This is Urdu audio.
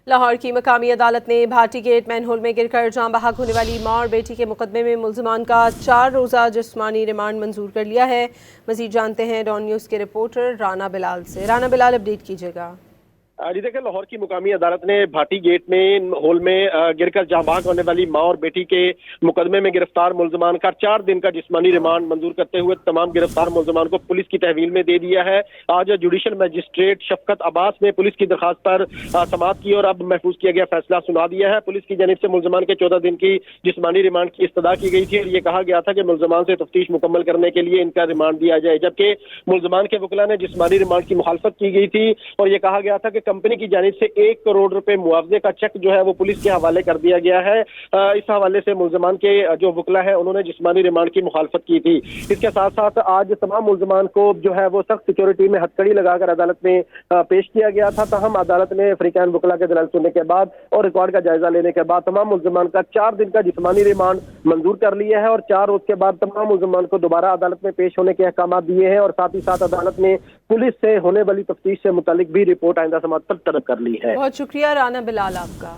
لاہور کی مقامی عدالت نے بھاٹی گیٹ مین ہول میں گر کر جاں بحق ہونے والی ماں اور بیٹی کے مقدمے میں ملزمان کا 4 روزہ جسمانی ریمانڈ منظور کر لیا ہے۔ مزید جانتے ہیں ڈان نیوز کے رپورٹر رانا بلال سے۔ رانا بلال، اپڈیٹ کیجیے گا۔ جی دیکھیں، لاہور کی مقامی عدالت نے بھاٹی گیٹ میں ہول میں گر کر جاں بحق ہونے والی ماں اور بیٹی کے مقدمے میں گرفتار ملزمان کا 4 دن کا جسمانی ریمانڈ منظور کرتے ہوئے تمام گرفتار ملزمان کو پولیس کی تحویل میں دے دیا ہے۔ آج جوڈیشل مجسٹریٹ شفقت عباس نے پولیس کی درخواست پر سماعت کی اور اب محفوظ کیا گیا فیصلہ سنا دیا ہے۔ پولیس کی جانب سے ملزمان کے 14 دن کی جسمانی ریمانڈ کی استدعا کی گئی تھی اور یہ کہا گیا تھا کہ ملزمان سے تفتیش مکمل کرنے کے لیے ان کا ریمانڈ دیا جائے، جبکہ ملزمان کے وکلاء نے جسمانی ریمانڈ کی مخالفت کی گئی تھی اور یہ کہا گیا تھا کہ کمپنی کی جانب سے 1 کروڑ روپے معاوضے کا چیک جو ہے وہ پولیس کے حوالے کر دیا گیا ہے۔ اس حوالے سے ملزمان کے جو وکلاء ہیں انہوں نے جسمانی ریمانڈ کی مخالفت کی تھی۔ اس کے ساتھ ساتھ آج تمام ملزمان کو جو ہے وہ سخت سیکورٹی میں ہتھکڑی لگا کر عدالت میں پیش کیا گیا تھا، تاہم عدالت نے فریقین وکلاء کے دلائل سننے کے بعد اور ریکارڈ کا جائزہ لینے کے بعد تمام ملزمان کا 4 دن کا جسمانی ریمانڈ منظور کر لیا ہے اور 4 روز کے بعد تمام ملزمان کو دوبارہ عدالت میں پیش ہونے کے احکامات دیے ہیں اور ساتھ ہی ساتھ عدالت نے پولیس سے ہونے والی تفتیش سے متعلق بھی رپورٹ آئندہ سماعت پر طلب کر لی ہے۔ بہت شکریہ رانا بلال آپ کا۔